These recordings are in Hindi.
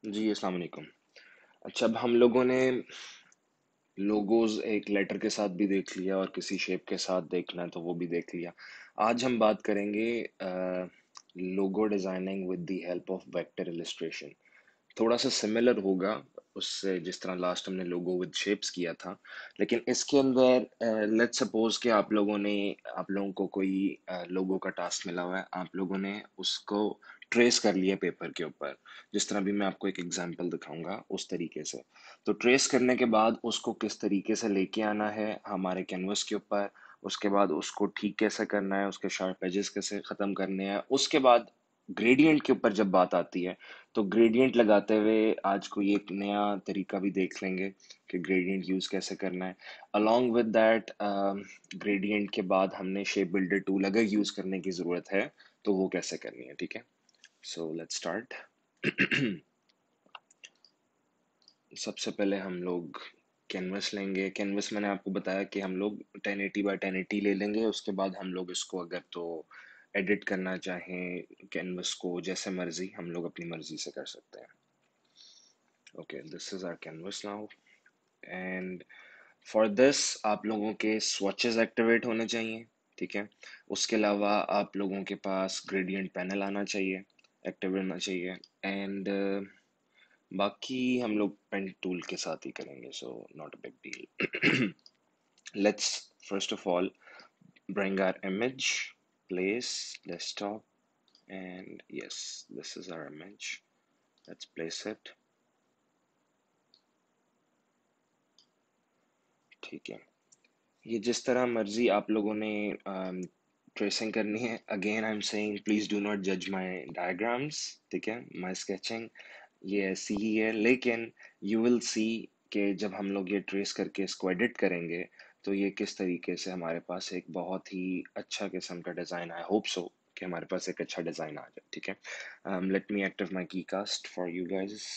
जी, अस्सलाम वालेकुम। अच्छा, अब हम लोगों ने लोगोज एक लेटर के साथ भी देख लिया और किसी शेप के साथ देखना है तो वो भी देख लिया। आज हम बात करेंगे logo designing with the help of vector illustration. थोड़ा सा सिमिलर होगा उससे, जिस तरह लास्ट हमने लोगो विद शेप्स किया था, लेकिन इसके अंदर लेट्स सपोज कि आप लोगों को कोई लोगो का टास्क मिला हुआ है। आप लोगों ने उसको ट्रेस कर लिया पेपर के ऊपर, जिस तरह भी मैं आपको एक एग्जांपल दिखाऊंगा उस तरीके से। तो ट्रेस करने के बाद उसको किस तरीके से लेके आना है हमारे कैनवस के ऊपर, उसके बाद उसको ठीक कैसे करना है, उसके शार्प एजेस कैसे खत्म करने हैं, उसके बाद ग्रेडियंट के ऊपर जब बात आती है तो ग्रेडियंट लगाते हुए आज कोई एक नया तरीका भी देख लेंगे कि ग्रेडियंट यूज कैसे करना है। अलोंग विद दैट ग्रेडियंट के बाद हमने शेप बिल्डर टूल अगर यूज करने की जरूरत है तो वो कैसे करनी है, ठीक है। So let's start. सबसे पहले हम लोग कैनवस लेंगे। कैनवस मैंने आपको बताया कि हम लोग 1080 बाय 1080 ले लेंगे। उसके बाद हम लोग इसको अगर तो एडिट करना चाहें कैनवस को जैसे मर्जी, हम लोग अपनी मर्जी से कर सकते हैं। Okay, this is our canvas now and for this आप लोगों के स्वॉचेस एक्टिवेट होने चाहिए, ठीक है। उसके अलावा आप लोगों के पास ग्रेडियंट पैनल आना चाहिए, एक्टिव होना चाहिए। एंड बाकी हम लोग पेन टूल के साथ ही करेंगे, so not a big deal. Let's first of all bring our image, place, desktop, and yes, this is our image. Let's place it. ठीक है। ये जिस तरह मर्जी आप लोगों ने ट्रेसिंग करनी है। Again I am saying please do not जज माय डायग्राम्स, ठीक है। माय स्केचिंग ये ऐसी ही है, लेकिन यू विल सी कि जब हम लोग ये ट्रेस करके इसको एडिट करेंगे तो ये किस तरीके से हमारे पास एक बहुत ही अच्छा किस्म का डिज़ाइन, आई होप सो कि हमारे पास एक अच्छा डिज़ाइन आ जाए, ठीक है। लेट मी एक्टिव माय की कास्ट फॉर यू गाइस।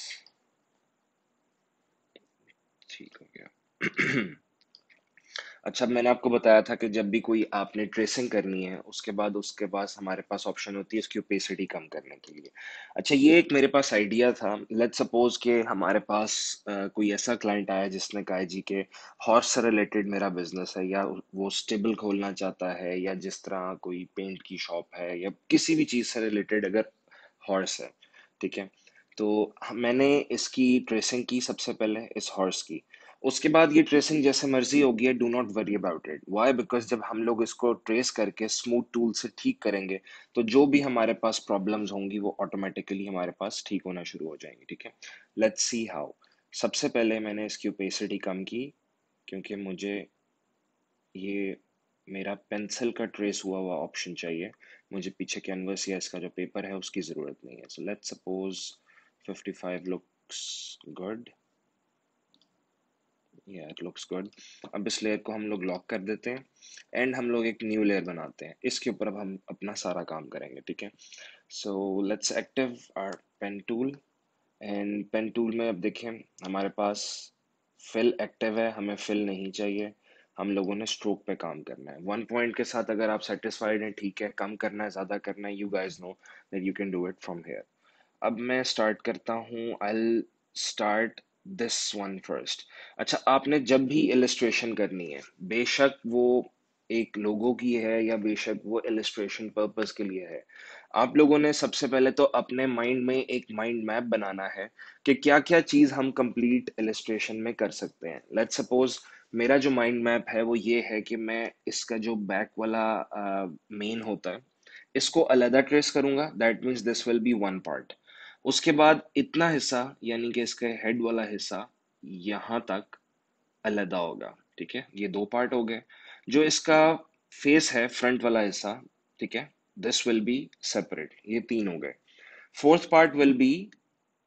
ठीक हो गया। अच्छा, अब मैंने आपको बताया था कि जब भी कोई आपने ट्रेसिंग करनी है उसके बाद उसके पास हमारे पास ऑप्शन होती है इसकी ओपेसिटी कम करने के लिए। अच्छा, ये एक मेरे पास आइडिया था। लेट्स सपोज कि हमारे पास कोई ऐसा क्लाइंट आया जिसने कहा जी कि हॉर्स से रिलेटेड मेरा बिजनेस है, या वो स्टेबल खोलना चाहता है, या जिस तरह कोई पेंट की शॉप है, या किसी भी चीज़ से रिलेटेड अगर हॉर्स है, ठीक है। तो मैंने इसकी ट्रेसिंग की सबसे पहले इस हॉर्स की। उसके बाद ये ट्रेसिंग जैसे मर्जी होगी है, do not worry about it. Why? Because जब हम लोग इसको ट्रेस करके स्मूथ टूल से ठीक करेंगे तो जो भी हमारे पास प्रॉब्लम्स होंगी वो ऑटोमेटिकली हमारे पास ठीक होना शुरू हो जाएंगी, ठीक है। Let's see how. सबसे पहले मैंने इसकी ओपेसिटी कम की, क्योंकि मुझे ये मेरा पेंसिल का ट्रेस हुआ हुआ ऑप्शन चाहिए। मुझे पीछे कैनवस या इसका जो पेपर है उसकी ज़रूरत नहीं है। So let's suppose 55 looks good. या इट लुक्स गुड। अब इस लेयर को हम लोग लॉक कर देते हैं एंड हम लोग एक न्यू लेयर बनाते हैं। इसके ऊपर अब हम अपना सारा काम करेंगे, ठीक है। So let's active our pen tool. And pen tool में अब देखें हमारे पास फिल एक्टिव है, हमें फिल नहीं चाहिए। हम लोगों ने स्ट्रोक पे काम करना है। वन पॉइंट के साथ अगर आप सेटिस्फाइड हैं, ठीक है। कम करना है, ज़्यादा करना है, you guys know that you can do it from here. अब मैं स्टार्ट करता हूँ। I start this one first. अच्छा, आपने जब भी इलस्ट्रेशन करनी है, बेशक वो एक लोगो की है या बेशक वो इलस्ट्रेशन पर्पस के लिए है, आप लोगों ने सबसे पहले तो अपने माइंड में एक माइंड मैप बनाना है कि क्या क्या चीज हम कंप्लीट इलस्ट्रेशन में कर सकते हैं। लेट्स सपोज मेरा जो माइंड मैप है वो ये है कि मैं इसका जो बैक वाला मेन होता है इसको अलग ट्रेस करूंगा। That means this will be one part. उसके बाद इतना हिस्सा यानी कि इसके हेड वाला हिस्सा यहां तक अलग होगा, ठीक है। ये दो पार्ट हो गए। जो इसका फेस है, फ्रंट वाला हिस्सा, ठीक है, दिस विल बी सेपरेट। ये तीन हो गए। Fourth part will be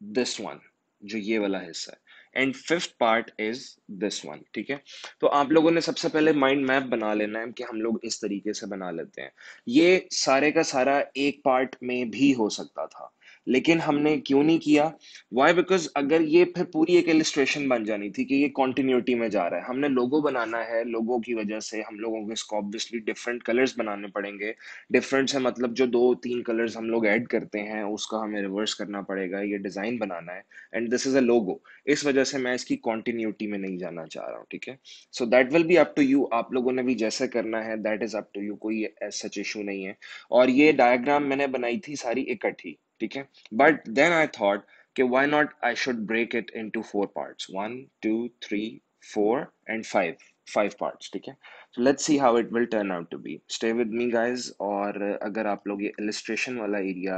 this one, जो ये वाला हिस्सा है। And fifth part is this one, ठीक है। तो आप लोगों ने सबसे पहले माइंड मैप बना लेना है कि हम लोग इस तरीके से बना लेते हैं। ये सारे का सारा एक पार्ट में भी हो सकता था, लेकिन हमने क्यों नहीं किया? वाई? बिकॉज अगर ये फिर पूरी एक इलिस्ट्रेशन बन जानी थी कि ये कॉन्टिन्यूटी में जा रहा है, हमने लोगो बनाना है, लोगो की वजह से हम लोगों को इसको ऑब्वियसली डिफरेंट कलर्स बनाने पड़ेंगे। डिफरेंट से मतलब जो दो तीन कलर्स हम लोग ऐड करते हैं उसका हमें रिवर्स करना पड़ेगा, ये डिजाइन बनाना है, एंड दिस इज अ लोगो। इस वजह से मैं इसकी कॉन्टिन्यूटी में नहीं जाना चाह रहा हूँ, ठीक है। So that will be up to you, आप लोगों ने भी जैसे करना है that is up to you, कोई सच इशू नहीं है। और ये डायग्राम मैंने बनाई थी सारी इकट्ठी, ठीक है। But then I thought, okay, why not I should break it into four parts. One, two, three, four, and five. Five parts, ठीक है। So let's see how it will turn out to be. Stay with me, guys. और अगर आप लोग ये illustration वाला एरिया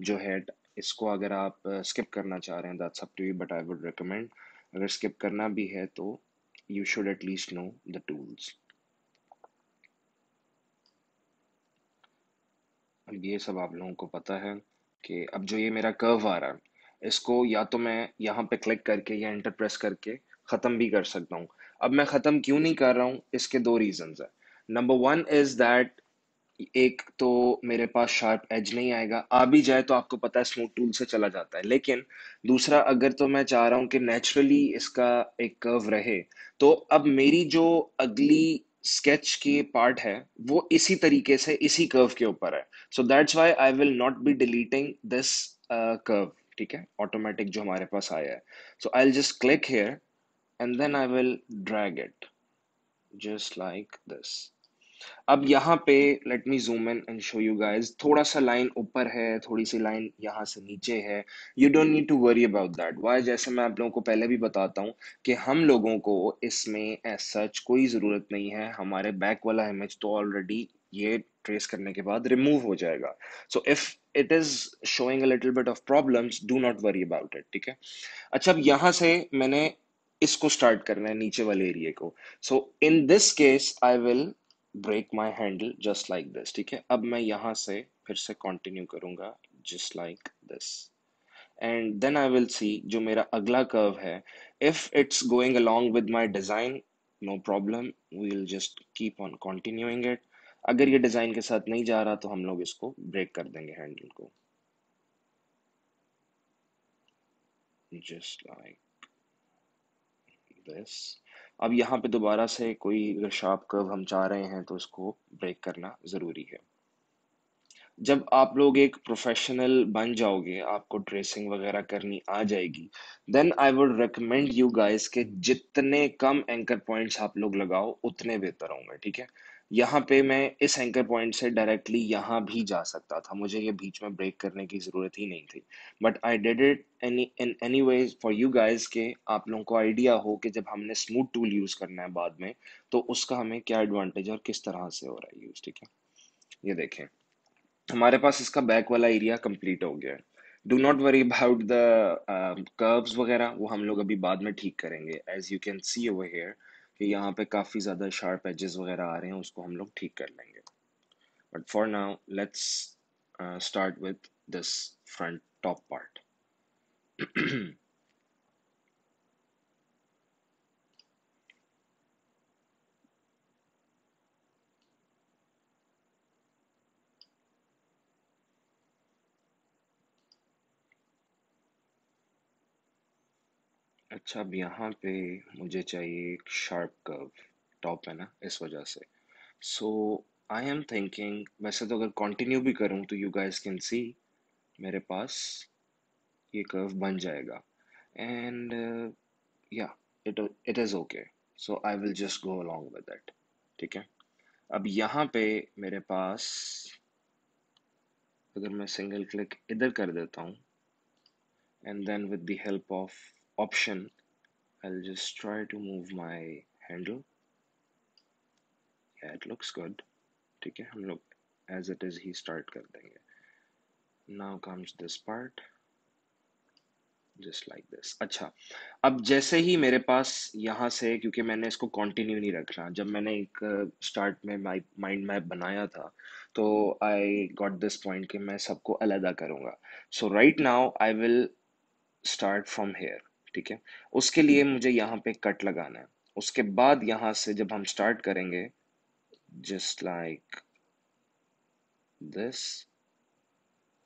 जो है, इसको अगर आप skip करना चाह रहे हैं, that's up to you, but I would recommend, अगर skip करना भी है तो you should at least know the tools. अब ये सब आप लोगों को पता है कि अब जो ये मेरा कर्व आ रहा है, इसको या तो मैं यहाँ पे क्लिक करके या एंटर प्रेस करके ख़त्म भी कर सकता हूँ। अब मैं ख़त्म क्यों नहीं कर रहा हूँ, इसके दो रीजंस है। नंबर वन इज़ दैट एक तो मेरे पास शार्प एज नहीं आएगा, आ भी जाए तो आपको पता है स्मूथ टूल से चला जाता है। लेकिन दूसरा, अगर तो मैं चाह रहा हूं कि नेचुरली इसका एक कर्व रहे, तो अब मेरी जो अगली स्केच की पार्ट है वो इसी तरीके से इसी कर्व के ऊपर है। So that's why I will not be deleting this curve, ठीक है, ऑटोमेटिक जो हमारे पास आया है। So I will just click here and then I will drag it just like this. अब यहाँ पे let me zoom in and show you guys, थोड़ा सा लाइन ऊपर है, थोड़ी सी लाइन यहाँ से नीचे है। You don't need to worry about that. Why? जैसे मैं आप लोगों को पहले भी बताता हूँ कि हम लोगों को इसमें एज सच कोई ज़रूरत नहीं है, हमारे बैक वाला इमेज तो ऑलरेडी ये ट्रेस करने के बाद रिमूव हो जाएगा। So if it is showing a little bit of problems, do not worry about it, ठीक है। अच्छा, अब यहाँ से मैंने इसको स्टार्ट करना है, नीचे वाले एरिया को। So in this case I will break my handle just like this, ठीक है। अब मैं यहाँ से फिर से कंटिन्यू करूंगा just like this, and then I will see जो मेरा अगला कर्व है, if it's going along with my design, no problem, we will just keep on continuing it. अगर ये डिजाइन के साथ नहीं जा रहा तो हम लोग इसको ब्रेक कर देंगे हैंडल को, जस्ट लाइक दिस। अब यहाँ पे दोबारा से कोई अगर शार्प कर्व हम चाह रहे हैं तो इसको ब्रेक करना जरूरी है। जब आप लोग एक प्रोफेशनल बन जाओगे, आपको ट्रेसिंग वगैरह करनी आ जाएगी, then I would recommend you guys के जितने कम एंकर पॉइंट्स आप लोग लगाओ उतने बेहतर होंगे, ठीक है। यहाँ पे मैं इस एंकर पॉइंट से डायरेक्टली यहाँ भी जा सकता था, मुझे ये बीच में ब्रेक करने की जरूरत ही नहीं थी, but I did it any ways for you guys के आप लोगों को आइडिया हो कि जब हमने स्मूथ टूल यूज करना है बाद में तो उसका हमें क्या एडवांटेज और किस तरह से हो रहा है यूज, ठीक है। ये देखें, हमारे पास इसका बैक वाला एरिया कंप्लीट हो गया है। Do not worry about the curves वगैरह, वो हम लोग अभी बाद में ठीक करेंगे। As you can see over here कि यहाँ पे काफ़ी ज़्यादा शार्प एजेस वगैरह आ रहे हैं, उसको हम लोग ठीक कर लेंगे। But for now let's start with this front top part. अच्छा, अब यहाँ पे मुझे चाहिए एक शार्प कर्व, टॉप है ना, इस वजह से। सो आई एम थिंकिंग, वैसे तो अगर कंटिन्यू भी करूँ तो यू गाइस कैन सी मेरे पास ये कर्व बन जाएगा, एंड या it is okay. So I will just go along with it, ठीक है। अब यहाँ पे मेरे पास अगर मैं सिंगल क्लिक इधर कर देता हूँ and then with the help of option I'll just try to move my handle. Yeah, it looks good. ठीक है, हम लोग as it is he start कर देंगे। Now comes this part. Just like this. अच्छा, अब जैसे ही मेरे पास यहाँ से, क्योंकि मैंने इसको कंटिन्यू नहीं रखना, जब मैंने एक स्टार्ट में माइंड मैप बनाया था तो आई गॉट दिस पॉइंट कि मैं सबको अलग करूँगा। So right now I will start from here, ठीक है। उसके लिए मुझे यहाँ पे कट लगाना है, उसके बाद यहाँ से जब हम स्टार्ट करेंगे just like this,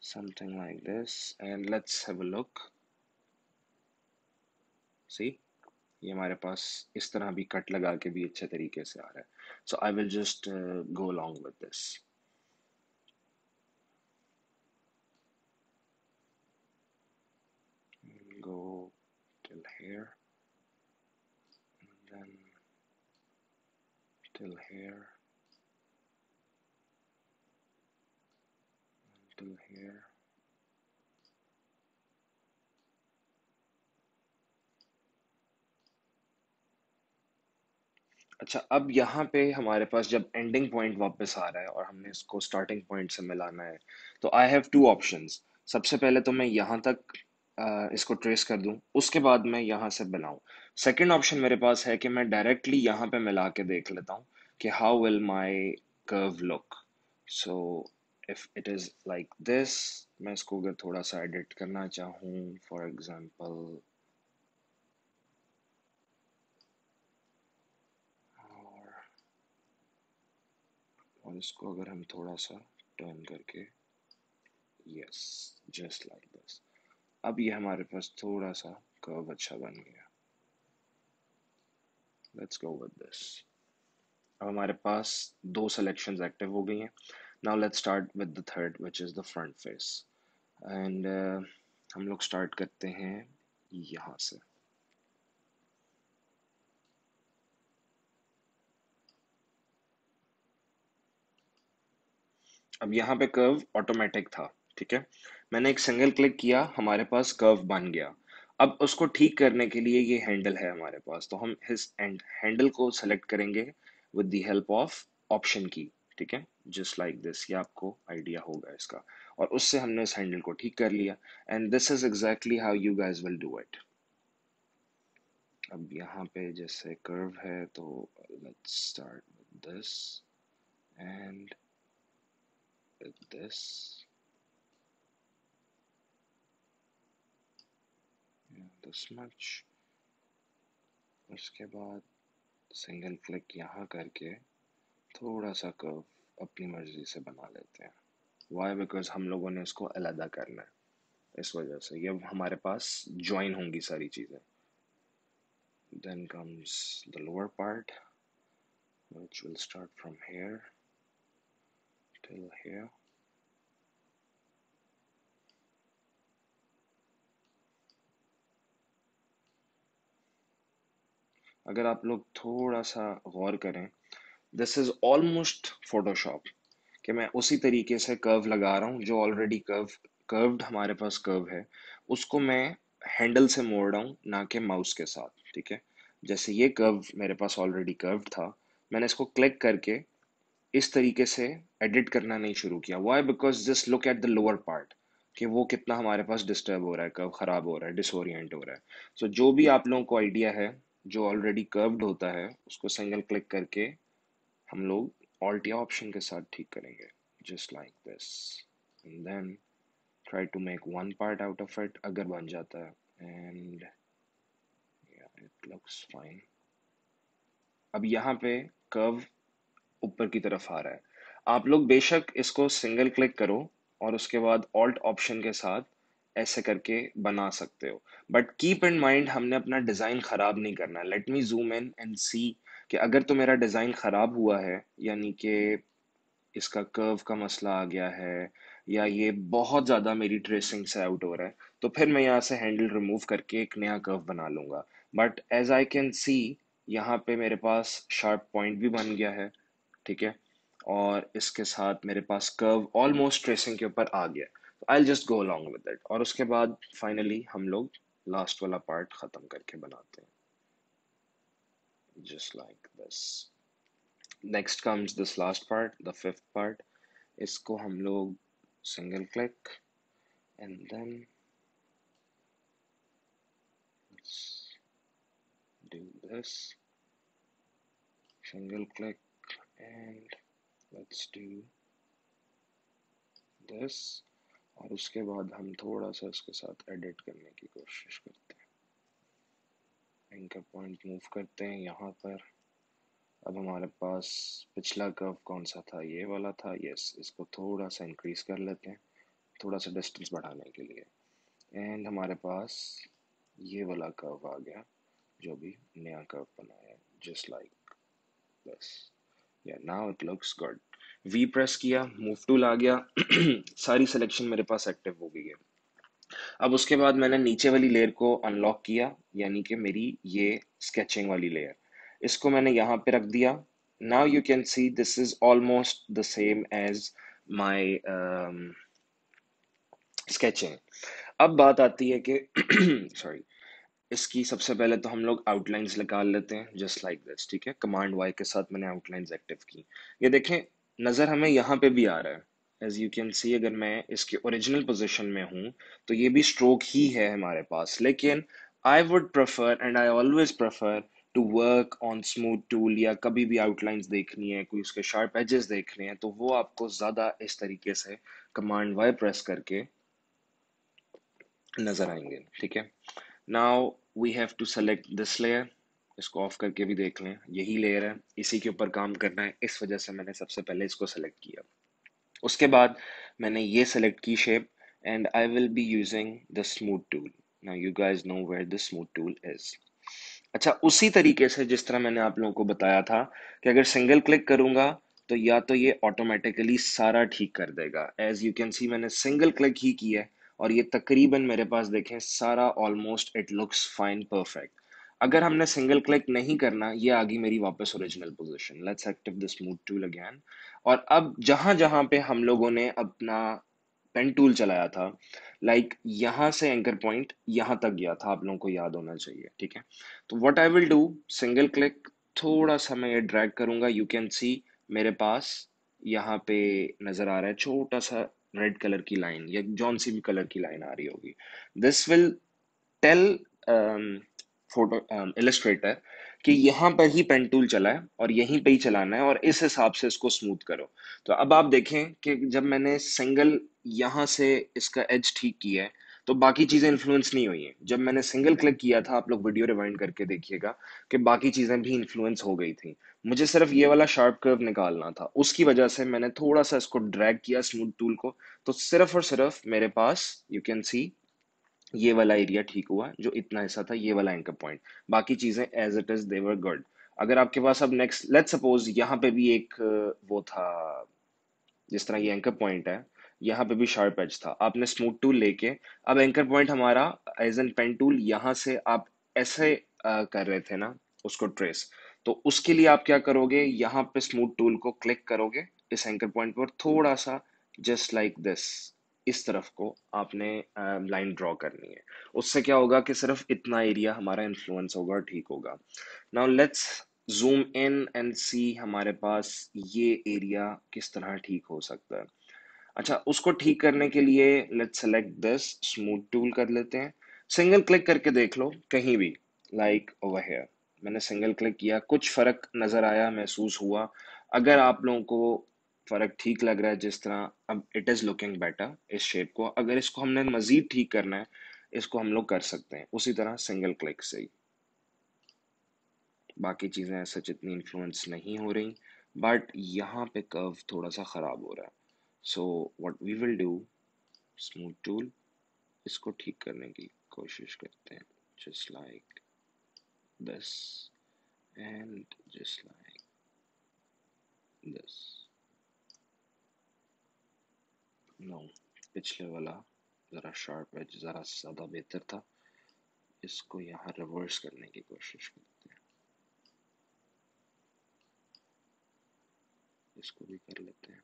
something like this, and let's have a look. See, ये हमारे पास इस तरह भी कट लगा के भी अच्छे तरीके से आ रहा है. So I will just go along with this. Go till here, and then till here, till here. अच्छा, अब यहाँ पे हमारे पास जब एंडिंग पॉइंट वापस आ रहा है और हमने इसको स्टार्टिंग पॉइंट से मिलाना है, तो आई हैव टू ऑप्शंस. सबसे पहले तो मैं यहाँ तक इसको ट्रेस कर दूं, उसके बाद मैं यहाँ से बनाऊं. सेकंड ऑप्शन मेरे पास है कि मैं डायरेक्टली यहाँ पे मिला के देख लेता हूँ कि how will my curve look. So if it is like this, मैं इसको अगर थोड़ा सा एडिट करना चाहूँ, फॉर एग्जांपल, और इसको अगर हम थोड़ा सा टर्न करके, यस, जस्ट लाइक दिस, अब ये हमारे पास थोड़ा सा कर्व अच्छा बन गया. Let's go with this. अब हमारे पास दो सिलेक्शंस एक्टिव हो गई हैं. Now let's start with the third, which is the front face. And हम लोग स्टार्ट करते हैं यहाँ से. अब यहाँ पे कर्व ऑटोमेटिक था, ठीक है. मैंने एक सिंगल क्लिक किया, हमारे पास कर्व बन गया. अब उसको ठीक करने के लिए ये हैंडल है हमारे पास, तो हम इस हैंडल को सेलेक्ट करेंगे with the help of option की, ठीक है. जस्ट लाइक दिस, ये आपको आइडिया होगा इसका. और उससे हमने इस हैंडल को ठीक कर लिया. And this is exactly how you guys will do it. अब यहाँ पे जैसे कर्व है, तो let's start with this and with this, this much. उसके बाद सिंगल क्लिक यहाँ करके थोड़ा सा कर्व अपनी मर्जी से बना लेते हैं. वाई? बिकॉज हम लोगों ने इसको अलग करना है, इस वजह से ये हमारे पास ज्वाइन होंगी सारी चीज़ें. Then comes the lower part, which will start from here till here. अगर आप लोग थोड़ा सा गौर करें, दिस इज ऑलमोस्ट फोटोशॉप, कि मैं उसी तरीके से कर्व लगा रहा हूँ जो ऑलरेडी कर्व्ड हमारे पास कर्व है, उसको मैं हैंडल से मोड़ रहा हूँ, ना कि माउस के साथ, ठीक है. जैसे ये कर्व मेरे पास ऑलरेडी कर्व्ड था, मैंने इसको क्लिक करके इस तरीके से एडिट करना नहीं शुरू किया. Why? Because just look at the lower part, कि वो कितना हमारे पास डिस्टर्ब हो रहा है, कर्व खराब हो रहा है, डिसोरिएंट हो रहा है. सो जो भी आप लोगों को आइडिया है जो ऑलरेडी कर्व्ड होता है, उसको सिंगल क्लिक करके हम लोग ऑल्ट या ऑप्शन के साथ ठीक करेंगे, just like this. And then try to make one part out of it, अगर बन जाता है. And it looks fine. अब यहाँ पे कर्व ऊपर की तरफ आ रहा है. आप लोग बेशक इसको सिंगल क्लिक करो और उसके बाद ऑल्ट ऑप्शन के साथ ऐसे करके बना सकते हो, बट कीप इन माइंड हमने अपना डिजाइन खराब नहीं करना. Let me zoom in and see कि अगर तो मेरा डिजाइन खराब हुआ है, यानी कि इसका कर्व का मसला आ गया है, या ये बहुत ज़्यादा मेरी ट्रेसिंग से आउट हो रहा है, तो फिर मैं यहाँ से हैंडल रिमूव करके एक नया कर्व बना लूँगा. But as I can see, यहाँ पे मेरे पास शार्प पॉइंट भी बन गया है, ठीक है. और इसके साथ मेरे पास कर्व ऑलमोस्ट ट्रेसिंग के ऊपर आ गया. तो I just go along with it, और उसके बाद फाइनली हम लोग लास्ट वाला पार्ट ख़त्म करके बनाते हैं, just like this. Next comes this last part, the fifth part. इसको हम लोग single click and then do this, single click, and let's do this. और उसके बाद हम थोड़ा सा इसके साथ एडिट करने की कोशिश करते हैं. इनका पॉइंट मूव करते हैं यहाँ पर. अब हमारे पास पिछला कर्व कौन सा था? ये वाला था. यस, इसको थोड़ा सा इंक्रीज कर लेते हैं, थोड़ा सा डिस्टेंस बढ़ाने के लिए। एंड हमारे पास ये वाला कर्व आ गया, जो भी नया कर्व बनाया, जस्ट लाइक दिस। या now it looks good. We press किया, मूव टूल आ गया। सारी सिलेक्शन मेरे पास एक्टिव हो गई है। अब उसके बाद मैंने नीचे वाली लेयर को अनलॉक किया, यानी कि मेरी ये स्केचिंग वाली लेयर, इसको मैंने यहाँ पे रख दिया। Now you can see this is almost the same as my sketching. अब बात आती है कि सॉरी, इसकी सबसे पहले तो हम लोग आउटलाइंस निकाल लेते हैं, जस्ट लाइक दिस। ठीक है, कमांड वाई के साथ मैंने आउटलाइंस एक्टिव की। ये देखें, नजर हमें यहाँ पे भी आ रहा है। एज यू कैन सी, अगर मैं इसके ओरिजिनल पोजीशन में हूँ तो ये भी स्ट्रोक ही है हमारे पास, लेकिन I would prefer and I always prefer to work on smooth tool. या कभी भी आउटलाइंस देखनी है, कोई उसके शार्प एजेस देखने हैं, तो वो आपको ज्यादा इस तरीके से कमांड वाई प्रेस करके नजर आएंगे। ठीक है, now we have to select this layer. इसको ऑफ करके भी देख लें, यही लेयर है, इसी के ऊपर काम करना है, इस वजह से मैंने सबसे पहले इसको सेलेक्ट किया। उसके बाद मैंने ये सेलेक्ट की shape, and I will be using the smooth tool. Now you guys know where the smooth tool is. अच्छा, उसी तरीके से जिस तरह मैंने आप लोगों को बताया था कि अगर सिंगल क्लिक करूंगा तो या तो ये ऑटोमेटिकली सारा ठीक कर देगा। एज यू कैन सी, मैंने सिंगल क्लिक ही किया है और ये तकरीबन मेरे पास देखें सारा almost it looks fine perfect. अगर हमने सिंगल क्लिक नहीं करना, ये आ गई मेरी वापस original position. Let's active the smooth tool again. और अब जहां जहां पे हम लोगों ने अपना पेन टूल चलाया था, लाइक यहाँ से एंकर पॉइंट यहाँ तक गया था, आप लोगों को याद होना चाहिए। ठीक है, तो what I will do, single click, थोड़ा सा मैं ये ड्रैग करूंगा। यू कैन सी मेरे पास यहाँ पे नजर आ रहा है छोटा सा रेड कलर की लाइन, या जौन सी भी कलर की लाइन आ रही होगी। This will tell photo Illustrator कि यहाँ पर ही पेन टूल चला है और यहीं पे ही चलाना है, और इस हिसाब से इसको स्मूथ करो। तो अब आप देखें कि जब मैंने सिंगल यहाँ से इसका एज ठीक किया है, तो बाकी चीजें इन्फ्लुएंस नहीं हुई हैं। जब मैंने सिंगल क्लिक किया था, आप लोग वीडियो रिवाइंड करके देखिएगा कि बाकी चीजें भी इन्फ्लुएंस हो गई थी। मुझे सिर्फ ये वाला शार्प कर्व निकालना था, उसकी वजह से मैंने थोड़ा सा इसको ड्रैग किया स्मूथ टूल को, तो सिर्फ और सिर्फ मेरे पास यू कैन सी ये वाला एरिया ठीक हुआ, जो इतना हिस्सा था, ये वाला एंकर पॉइंट। बाकी चीजें as it is they were good. अगर आपके पास अब नेक्स्ट लेट्स सपोज यहाँ पे भी एक वो था, जिस तरह ये एंकर पॉइंट है, यहाँ पे भी शार्प एज था, आपने स्मूथ टूल लेके अब एंकर पॉइंट हमारा एज एन पेन टूल यहाँ से आप ऐसे कर रहे थे ना उसको ट्रेस। तो उसके लिए आप क्या करोगे, यहाँ पे स्मूथ टूल को क्लिक करोगे इस एंकर पॉइंट पर थोड़ा सा, जस्ट लाइक दिस, इस तरफ को आपने लाइन ड्रॉ करनी है। उससे क्या होगा कि सिर्फ इतना एरिया हमारा इन्फ्लुएंस होगा और ठीक होगा। Now let's zoom in and see हमारे पास ये एरिया किस तरह ठीक हो सकता है। अच्छा, उसको ठीक करने के लिए let's select this, smooth tool कर लेते हैं। सिंगल क्लिक करके देख लो कहीं भी, लाइक ओवर हियर। मैंने सिंगल क्लिक किया, कुछ फर्क नजर आया, महसूस हुआ? अगर आप लोगों को फर्क ठीक लग रहा है, जिस तरह अब इट इज लुकिंग बेटर इस शेप को, अगर इसको हमने मजीद ठीक करना है, इसको हम लोग कर सकते हैं उसी तरह सिंगल क्लिक से ही। बाकी चीजें ऐसा जितनी इन्फ्लुएंस नहीं हो रही, बट यहाँ पे कर्व थोड़ा सा खराब हो रहा है। So what we will do, smooth tool, इसको ठीक करने की कोशिश करते हैं, just like this and just like this. No, पिछले वाला जरा शार्प एज जरा ज्यादा बेहतर था, इसको यहाँ रिवर्स करने की कोशिश करते हैं, इसको भी कर लेते हैं।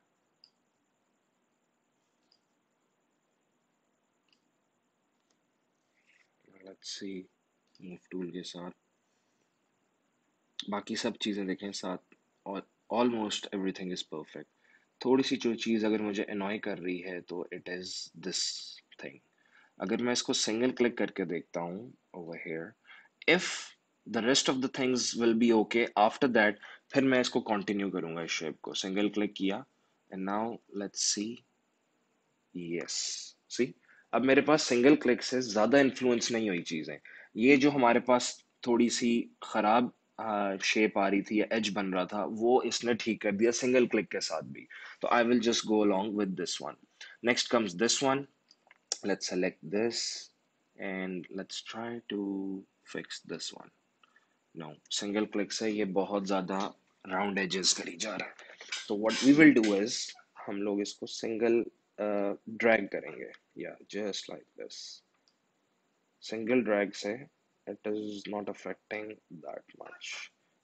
लेट्स सी, मूव टूल के साथ बाकी सब चीज़ें देखें साथ, और ऑलमोस्ट एवरीथिंग इज परफेक्ट। थोड़ी सी जो चीज़ अगर मुझे अनॉय कर रही है तो इट इज़ दिस थिंग। अगर मैं इसको सिंगल क्लिक करके देखता हूँ over here, if the rest of the things will be okay after that, फिर मैं इसको कंटिन्यू करूंगा इस शेप को। सिंगल क्लिक किया and now let's see, yes, see, अब मेरे पास सिंगल क्लिक से ज्यादा इन्फ्लुएंस नहीं हुई चीजें। ये जो हमारे पास थोड़ी सी खराब शेप आ रही थी या एज बन रहा था, वो इसने ठीक कर दिया सिंगल क्लिक के साथ भी। तो आई will just go along with this one. Next comes this one. Let's select this and let's try to fix this one. No, single click से ये बहुत ज़्यादा round edges करी जा रहा है. So what we will do is हम लोग इसको single drag करेंगे. Yeah, just like this. Single drag से it is not affecting that much.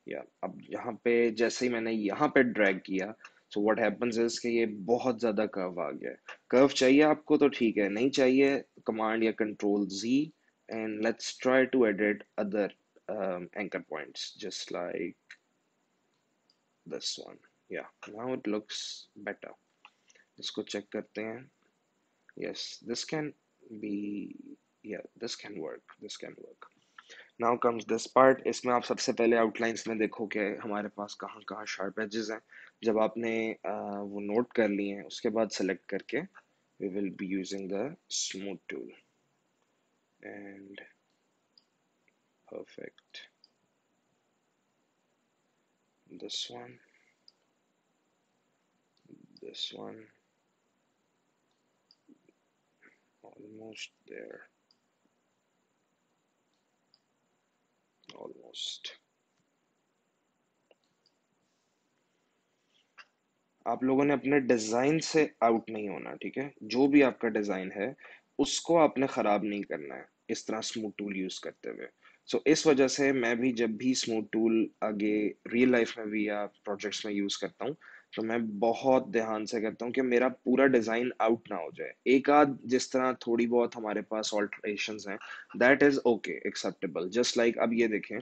Yeah, अब यहाँ पे जैसे ही मैंने यहाँ पे drag किया, so what happens is कि ये बहुत ज़्यादा curve आ गया. Curve चाहिए आपको तो ठीक है, नहीं चाहिए command या control Z and let's try to edit other anchor points just like this one. Yeah, now it looks better. इसको check करते हैं. Yes, this can be, yeah, this can work. This can work. Now comes this part. इसमें आप सबसे पहले outlines में देखो कि हमारे पास कहाँ कहाँ sharp edges हैं. जब आपने वो note कर लिए हैं, उसके बाद select करके we will be using the smooth tool and perfect. This one, this one, almost there, almost. आप लोगों ने अपने डिजाइन से आउट नहीं होना, ठीक है. जो भी आपका डिजाइन है उसको आपने खराब नहीं करना है इस तरह स्मूथ टूल यूज करते हुए. सो इस वजह से मैं भी जब भी स्मूथ टूल आगे रियल लाइफ में भी या प्रोजेक्ट्स में यूज करता हूँ तो मैं बहुत ध्यान से करता हूँ कि मेरा पूरा डिजाइन आउट ना हो जाए. एक आध जिस तरह थोड़ी बहुत हमारे पास ऑल्टरेशंस हैं that is okay, acceptable. Just like अब ये देखें,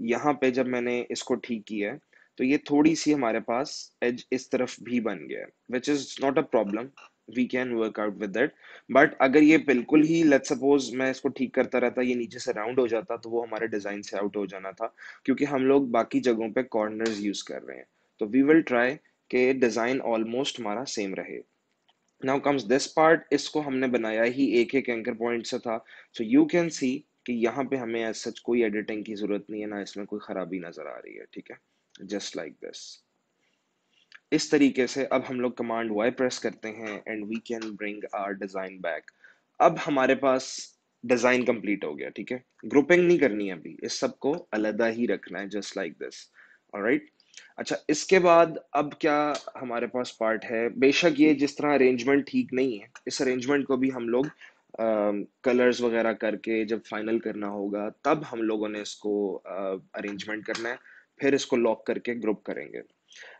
यहाँ पे जब मैंने इसको ठीक किया है तो ये थोड़ी सी हमारे पास एज इस तरफ भी बन गया, which is not a problem. We can work out with that. But अगर ये बिल्कुल ही लेट्स सपोज मैं इसको ठीक करता रहता, ये नीचे से राउंड हो जाता तो वो हमारे डिजाइन से आउट हो जाना था, क्योंकि हम लोग बाकी जगहों पे कॉर्नर्स यूज कर रहे हैं. तो वी विल ट्राई कि डिजाइन ऑलमोस्ट हमारा सेम रहे. Now comes this part. इसको हमने बनाया ही एक एक एंकर पॉइंट से था. सो यू कैन सी कि यहाँ पे हमें एज सच कोई एडिटिंग की जरूरत नहीं है, ना इसमें कोई खराबी नजर आ रही है, ठीक है. Just like this. इस तरीके से अब हम लोग कमांड वाई प्रेस करते हैं and we can bring our design back. अब हमारे पास डिजाइन कंप्लीट हो गया, ठीक है. ग्रुपिंग नहीं करनी है अभी, इस सबको अलग ही रखना है जस्ट लाइक दिस. ऑलराइट. अच्छा, इसके बाद अब क्या हमारे पास पार्ट है. बेशक ये जिस तरह अरेंजमेंट ठीक नहीं है, इस अरेंजमेंट को भी हम लोग कलर्स वगैरह करके जब फाइनल करना होगा तब हम लोगों ने इसको अरेंजमेंट करना है, फिर इसको लॉक करके ग्रुप करेंगे.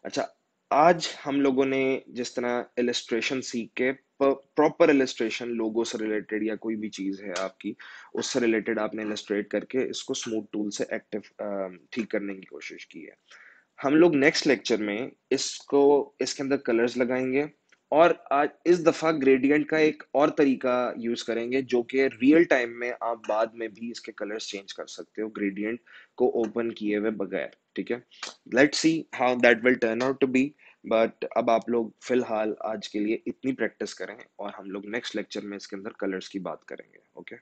अच्छा, आज हम लोगों ने जिस तरह इलस्ट्रेशन सीख के प्रॉपर इलस्ट्रेशन लोगो से रिलेटेड या कोई भी चीज है आपकी उससे रिलेटेड आपने इलस्ट्रेट करके इसको स्मूथ टूल से एक्टिव ठीक करने की कोशिश की है. हम लोग नेक्स्ट लेक्चर में इसको इसके अंदर कलर्स लगाएंगे और आज इस दफा ग्रेडियंट का एक और तरीका यूज करेंगे जो कि रियल टाइम में आप बाद में भी इसके कलर्स चेंज कर सकते हो ग्रेडियंट को ओपन किए हुए बगैर, ठीक है. Let's see how that will turn out to be. But अब आप लोग फिलहाल आज के लिए इतनी प्रैक्टिस करें और हम लोग नेक्स्ट लेक्चर में इसके अंदर कलर्स की बात करेंगे. ओके.